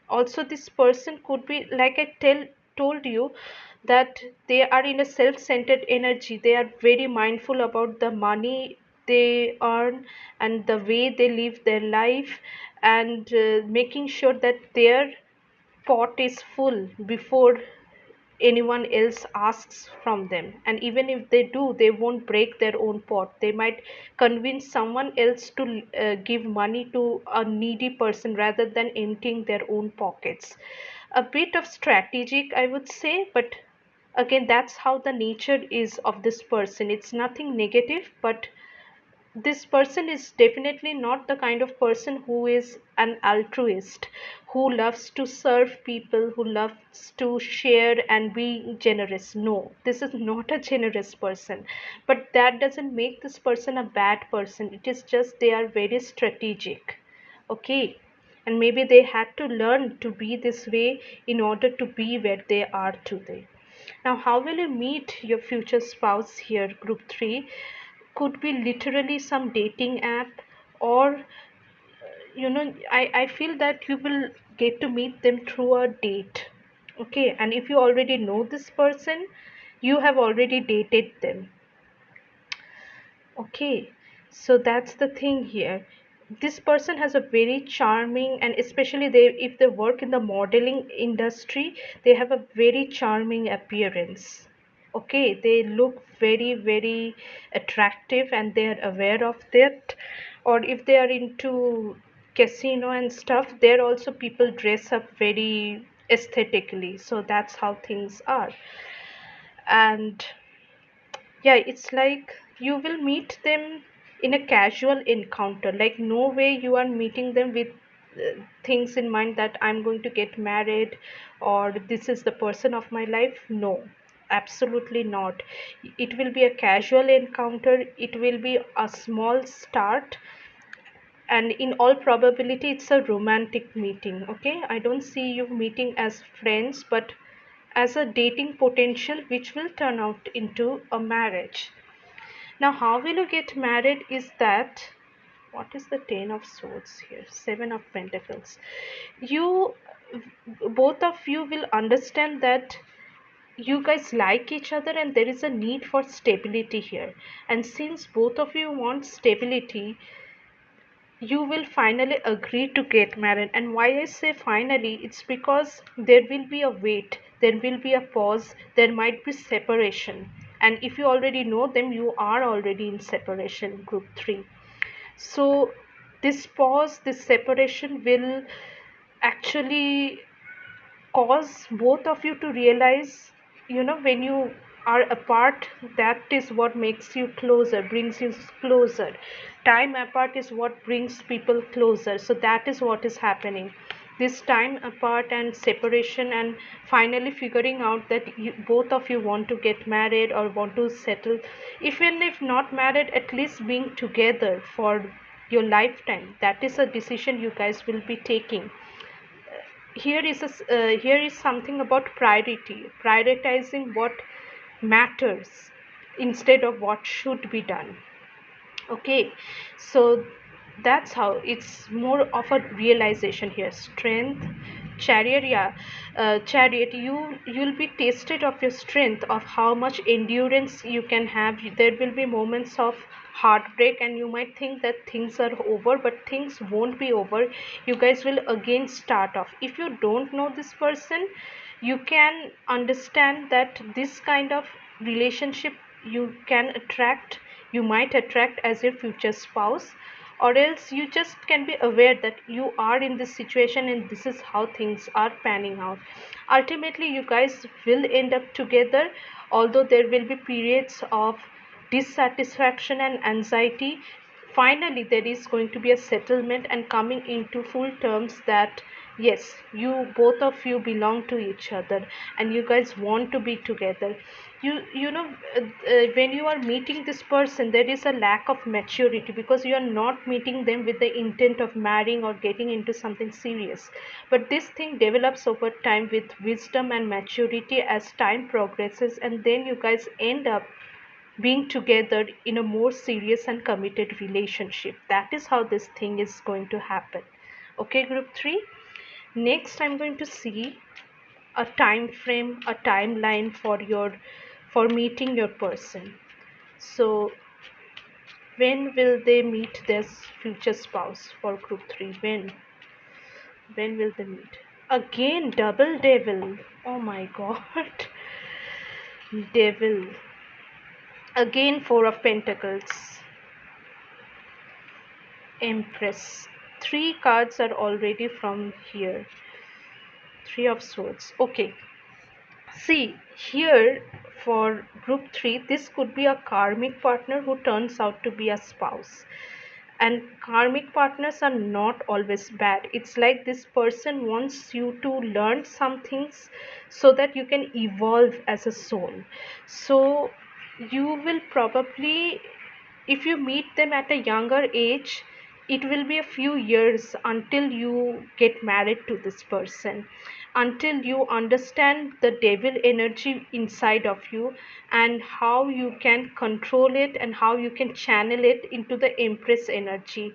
also this person could be, like I told you, that they are in a self-centered energy. They are very mindful about the money they earn and the way they live their life, and making sure that their pot is full before anyone else asks from them. And even if they do, they won't break their own pot. They might convince someone else to give money to a needy person rather than emptying their own pockets. A bit of strategic, I would say, but again, that's how the nature is of this person. It's nothing negative, but this person is definitely not the kind of person who is an altruist, who loves to serve people, who loves to share and be generous. No, this is not a generous person. But that doesn't make this person a bad person. It is just they are very strategic. Okay. And maybe they had to learn to be this way in order to be where they are today. Now, how will you meet your future spouse here, group 3? Could be literally some dating app, or I feel that you will get to meet them through a date. Okay, and if you already know this person, you have already dated them. Okay, so that's the thing here. This person has a very charming, and especially they, if they work in the modeling industry, they have a very charming appearance. Okay, they look very attractive and they are aware of that. Or if they are into casino and stuff, there also people dress up very aesthetically. So that's how things are. And yeah, it's like you will meet them in a casual encounter. Like, no way you are meeting them with things in mind that I'm going to get married or this is the person of my life. No, absolutely not. It will be a casual encounter, it will be a small start, and in all probability it's a romantic meeting. Okay, I don't see you meeting as friends, but as a dating potential which will turn out into a marriage. Now, how will you get married is that, what is the Ten of Swords here? Seven of Pentacles. You, both of you will understand that you guys like each other and there is a need for stability here. And since both of you want stability, you will finally agree to get married. And why I say finally, it's because there will be a wait, there will be a pause, there might be separation. And if you already know them, you are already in separation, group 3. So this pause, this separation will actually cause both of you to realize, when you are apart, that is what makes you closer, brings you closer. Time apart is what brings people closer. So that is what is happening, this time apart and separation, and finally figuring out that both of you want to get married or want to settle, even if not married, at least being together for your lifetime. That is a decision you guys will be taking. Here is something about prioritizing what matters instead of what should be done. Okay, so that's how it's more of a realization here. Strength, Chariot, yeah. Chariot, you'll be tested of your strength, of how much endurance you can have. There will be moments of heartbreak, and you might think that things are over, but things won't be over. You guys will again start off. If you don't know this person, you can understand that this kind of relationship you might attract as your future spouse, or else you just can be aware that you are in this situation and this is how things are panning out. Ultimately, you guys will end up together, although there will be periods of dissatisfaction and anxiety. Finally, there is going to be a settlement and coming into full terms that yes, you both of you belong to each other and you guys want to be together. You know, when you are meeting this person, there is a lack of maturity because you are not meeting them with the intent of marrying or getting into something serious. But this thing develops over time with wisdom and maturity as time progresses, and then you guys end up being together in a more serious and committed relationship. That is how this thing is going to happen. Okay, group 3. Next, I'm going to see a time frame, a timeline for meeting your person. So when will they meet their future spouse for group 3? When will they meet? Again, double devil. Oh my god. Devil. Again, four of pentacles. Empress. Three cards are already from here. Three of swords. Okay. See, here for group 3, this could be a karmic partner who turns out to be a spouse. And karmic partners are not always bad. It's like this person wants you to learn some things so that you can evolve as a soul. So you will probably, if you meet them at a younger age, it will be a few years until you get married to this person, until you understand the devil energy inside of you and how you can control it and how you can channel it into the empress energy.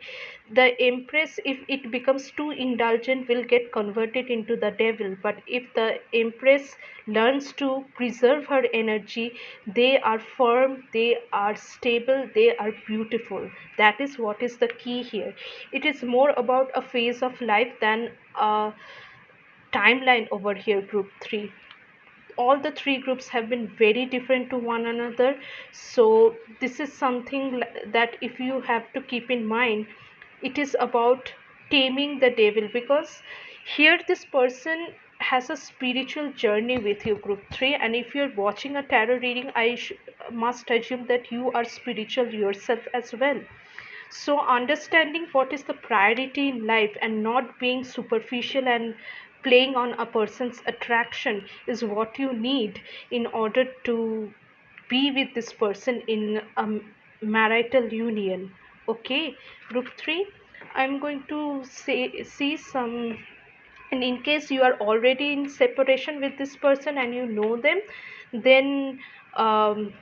The empress, if it becomes too indulgent, will get converted into the devil, but if the empress learns to preserve her energy, they are firm, they are stable, they are beautiful. That is what is the key here. It is more about a phase of life than a timeline over here, group 3. All the three groups have been very different to one another, so this is something that if you have to keep in mind, it is about taming the devil, because here this person has a spiritual journey with you, group 3, and if you're watching a tarot reading, must assume that you are spiritual yourself as well. So understanding what is the priority in life and not being superficial and playing on a person's attraction is what you need in order to be with this person in a marital union. Okay, group 3, I'm going to see some, and in case you are already in separation with this person and you know them, then um,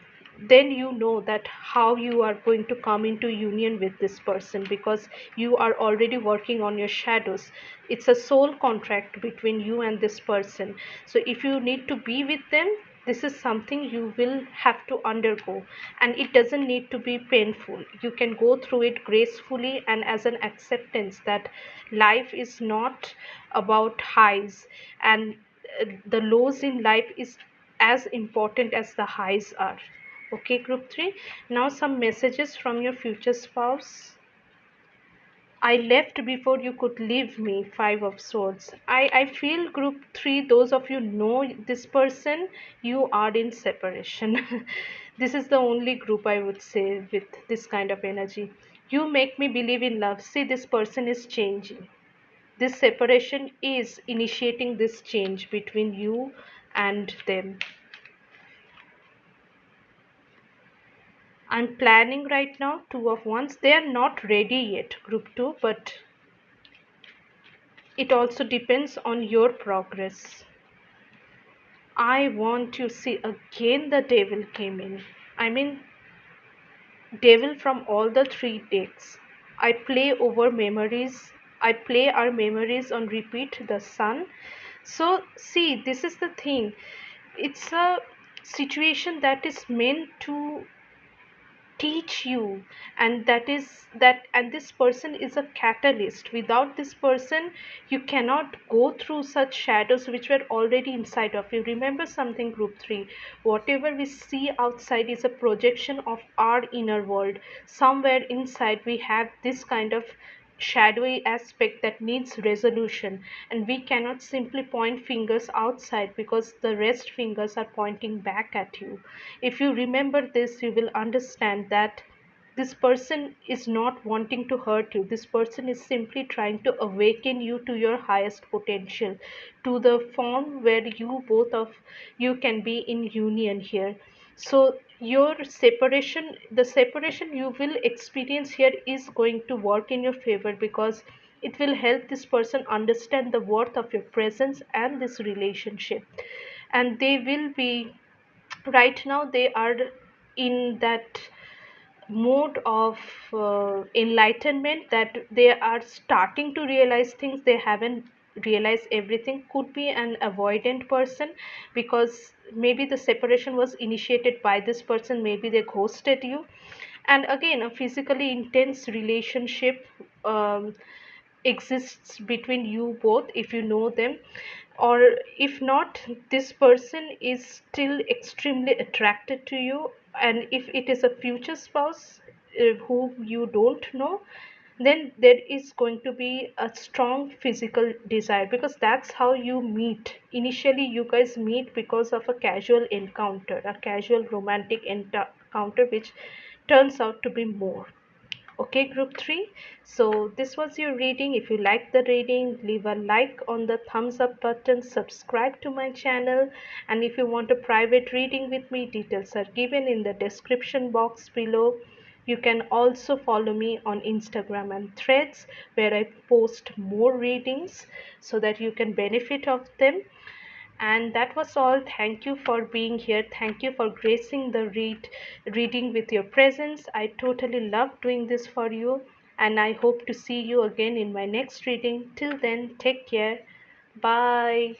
then you know that how you are going to come into union with this person, because you are already working on your shadows. It's a soul contract between you and this person. So if you need to be with them, this is something you will have to undergo, and it doesn't need to be painful. You can go through it gracefully and as an acceptance that life is not about highs, and the lows in life is as important as the highs are. Okay, group 3. Now some messages from your future spouse. I left before you could leave me. Five of swords. I feel, group 3, those of you know this person, you are in separation. This is the only group I would say with this kind of energy. You make me believe in love. See, this person is changing. This separation is initiating this change between you and them. I'm planning right now. Two of wands. They are not ready yet, group 2, but it also depends on your progress. I want to see, again the devil came in. I mean, devil from all the three decks. I play over memories. I play our memories on repeat, the sun. So see, this is the thing. It's a situation that is meant to teach you, and that is that, and this person is a catalyst. Without this person you cannot go through such shadows which were already inside of you. Remember something, group 3, whatever we see outside is a projection of our inner world. Somewhere inside we have this kind of shadowy aspect that needs resolution, and we cannot simply point fingers outside because the rest fingers are pointing back at you. If you remember this, you will understand that this person is not wanting to hurt you. This person is simply trying to awaken you to your highest potential, to the form where you both of you can be in union here. So your separation, the separation you will experience here is going to work in your favor, because it will help this person understand the worth of your presence and this relationship. And they will be, right now they are in that mode of enlightenment, that they are starting to realize things, they haven't realized everything. Could be an avoidant person, because maybe the separation was initiated by this person, maybe they ghosted you. And again, a physically intense relationship exists between you both, if you know them. Or if not, this person is still extremely attracted to you. And if it is a future spouse who you don't know, then there is going to be a strong physical desire, because that's how you meet. Initially you guys meet because of a casual encounter, a casual romantic encounter, which turns out to be more. Okay, group 3. So this was your reading. If you like the reading, leave a like on the thumbs up button, subscribe to my channel, and if you want a private reading with me, details are given in the description box below. You can also follow me on Instagram and Threads, where I post more readings so that you can benefit of them. And that was all. Thank you for being here. Thank you for gracing the reading with your presence. I totally love doing this for you, and I hope to see you again in my next reading. Till then, take care. Bye.